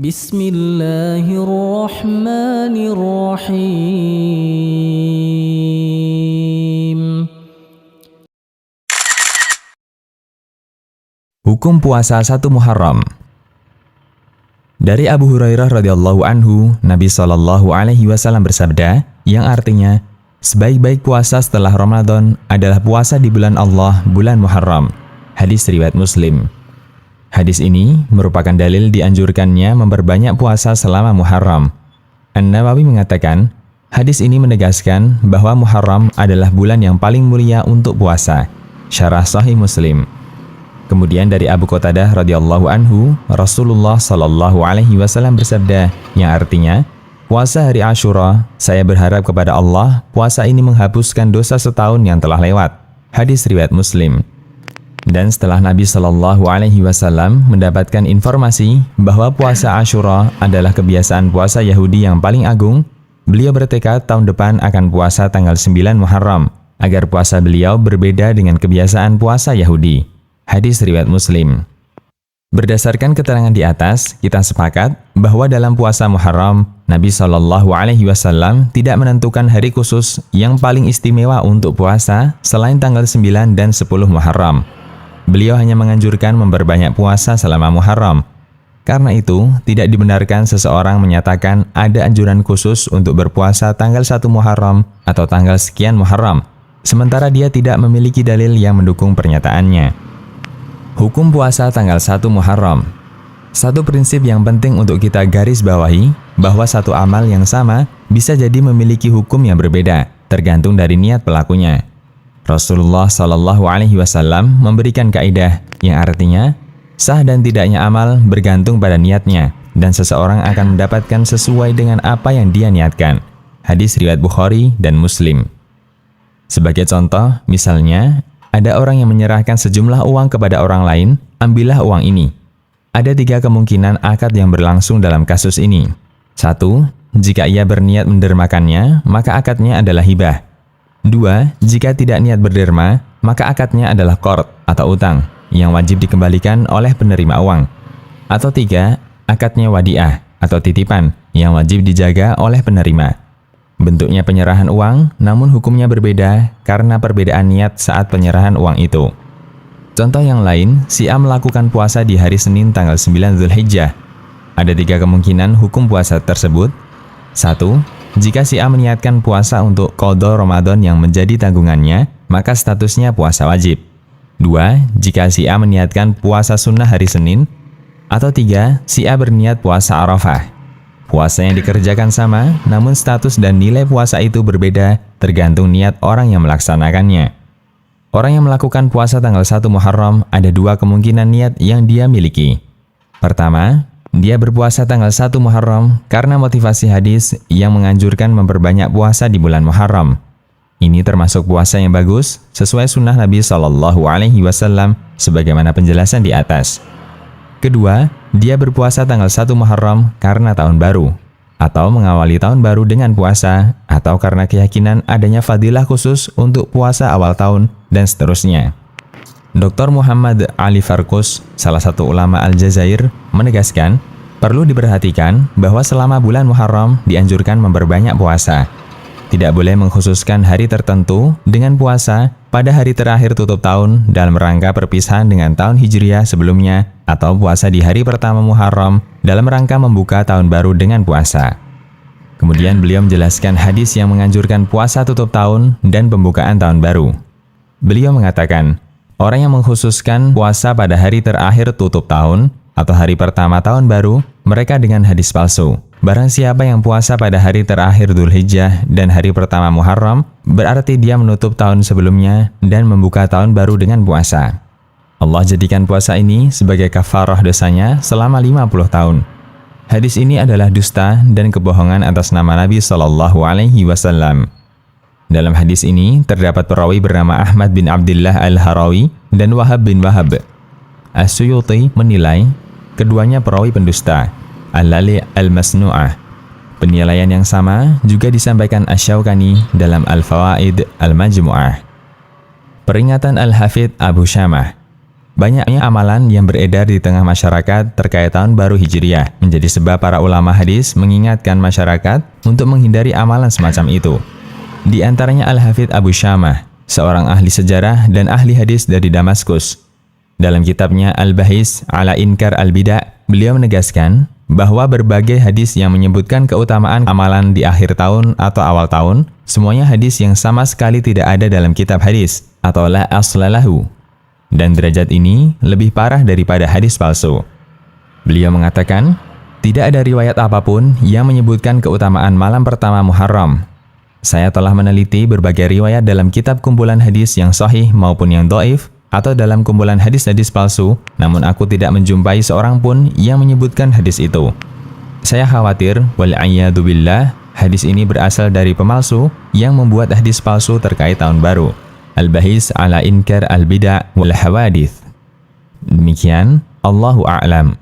Bismillahirrahmanirrahim. Hukum puasa 1 Muharram. Dari Abu Hurairah radhiyallahu anhu, Nabi SAW bersabda, yang artinya, sebaik-baik puasa setelah Ramadan adalah puasa di bulan Allah, bulan Muharram. Hadis riwayat Muslim. Hadis ini merupakan dalil dianjurkannya memperbanyak puasa selama Muharram. An-Nawawi mengatakan, hadis ini menegaskan bahwa Muharram adalah bulan yang paling mulia untuk puasa. Syarah Sahih Muslim. Kemudian dari Abu Qatadah radhiyallahu anhu, Rasulullah SAW bersabda, yang artinya, puasa hari Asyura, saya berharap kepada Allah, puasa ini menghapuskan dosa setahun yang telah lewat. Hadis riwayat Muslim. Dan setelah Nabi SAW mendapatkan informasi bahwa puasa Asyura adalah kebiasaan puasa Yahudi yang paling agung, beliau bertekad tahun depan akan puasa tanggal 9 Muharram, agar puasa beliau berbeda dengan kebiasaan puasa Yahudi. Hadis riwayat Muslim. Berdasarkan keterangan di atas, kita sepakat bahwa dalam puasa Muharram, Nabi SAW tidak menentukan hari khusus yang paling istimewa untuk puasa selain tanggal 9 dan 10 Muharram. Beliau hanya menganjurkan memperbanyak puasa selama Muharram. Karena itu, tidak dibenarkan seseorang menyatakan ada anjuran khusus untuk berpuasa tanggal 1 Muharram atau tanggal sekian Muharram, sementara dia tidak memiliki dalil yang mendukung pernyataannya. Hukum puasa tanggal 1 Muharram. Satu prinsip yang penting untuk kita garis bawahi, bahwa satu amal yang sama bisa jadi memiliki hukum yang berbeda, tergantung dari niat pelakunya. Rasulullah SAW memberikan kaidah yang artinya, sah dan tidaknya amal bergantung pada niatnya, dan seseorang akan mendapatkan sesuai dengan apa yang dia niatkan. Hadis riwayat Bukhari dan Muslim. Sebagai contoh, misalnya, ada orang yang menyerahkan sejumlah uang kepada orang lain, ambillah uang ini. Ada 3 kemungkinan akad yang berlangsung dalam kasus ini. 1. Jika ia berniat mendermakannya, maka akadnya adalah hibah. 2. Jika tidak niat berderma, maka akadnya adalah qard atau utang, yang wajib dikembalikan oleh penerima uang. Atau 3. Akadnya wadi'ah atau titipan, yang wajib dijaga oleh penerima. Bentuknya penyerahan uang, namun hukumnya berbeda karena perbedaan niat saat penyerahan uang itu. Contoh yang lain, si A melakukan puasa di hari Senin tanggal 9 Zulhijjah. Ada 3 kemungkinan hukum puasa tersebut. 1. Jika si A meniatkan puasa untuk qadha Ramadan yang menjadi tanggungannya, maka statusnya puasa wajib. 2. Jika si A meniatkan puasa sunnah hari Senin. Atau 3. Si A berniat puasa Arafah. Puasa yang dikerjakan sama, namun status dan nilai puasa itu berbeda tergantung niat orang yang melaksanakannya. Orang yang melakukan puasa tanggal 1 Muharram ada 2 kemungkinan niat yang dia miliki. Pertama, dia berpuasa tanggal 1 Muharram karena motivasi hadis yang menganjurkan memperbanyak puasa di bulan Muharram. Ini termasuk puasa yang bagus sesuai sunnah Nabi SAW sebagaimana penjelasan di atas. Kedua, dia berpuasa tanggal 1 Muharram karena tahun baru, atau mengawali tahun baru dengan puasa, atau karena keyakinan adanya fadilah khusus untuk puasa awal tahun, dan seterusnya. Dr. Muhammad Ali Farkus, salah satu ulama Aljazair, menegaskan, perlu diperhatikan bahwa selama bulan Muharram dianjurkan memperbanyak puasa. Tidak boleh mengkhususkan hari tertentu dengan puasa pada hari terakhir tutup tahun dalam rangka perpisahan dengan tahun Hijriah sebelumnya, atau puasa di hari pertama Muharram dalam rangka membuka tahun baru dengan puasa. Kemudian beliau menjelaskan hadis yang menganjurkan puasa tutup tahun dan pembukaan tahun baru. Beliau mengatakan, orang yang mengkhususkan puasa pada hari terakhir tutup tahun atau hari pertama tahun baru, mereka dengan hadis palsu. Barang siapa yang puasa pada hari terakhir Dzulhijjah dan hari pertama Muharram, berarti dia menutup tahun sebelumnya dan membuka tahun baru dengan puasa. Allah jadikan puasa ini sebagai kafarah dosanya selama 50 tahun. Hadis ini adalah dusta dan kebohongan atas nama Nabi SAW. Dalam hadis ini terdapat perawi bernama Ahmad bin Abdullah Al-Harawi dan Wahab bin Wahab. As-Suyuti menilai keduanya perawi pendusta. Al-Lali Al-Masnu'ah. Penilaian yang sama juga disampaikan Asy-Syaukani dalam Al-Fawaid Al-Majmu'ah. Peringatan Al-Hafidh Abu Syamah. Banyaknya amalan yang beredar di tengah masyarakat terkait tahun baru Hijriah menjadi sebab para ulama hadis mengingatkan masyarakat untuk menghindari amalan semacam itu. Di antaranya Al-Hafidz Abu Syamah, seorang ahli sejarah dan ahli hadis dari Damaskus. Dalam kitabnya Al-Bahis ala Inkar Al-Bida', beliau menegaskan bahwa berbagai hadis yang menyebutkan keutamaan amalan di akhir tahun atau awal tahun, semuanya hadis yang sama sekali tidak ada dalam kitab hadis atau la aslalahu. Dan derajat ini lebih parah daripada hadis palsu. Beliau mengatakan, tidak ada riwayat apapun yang menyebutkan keutamaan malam pertama Muharram. Saya telah meneliti berbagai riwayat dalam kitab kumpulan hadis yang sahih maupun yang dhaif, atau dalam kumpulan hadis-hadis palsu, namun aku tidak menjumpai seorang pun yang menyebutkan hadis itu. Saya khawatir, wal'iyadu billah, hadis ini berasal dari pemalsu yang membuat hadis palsu terkait tahun baru. Al-Bahis ala Inkar Al-Bida' wal Hawadith. Demikian, Allahu a'lam.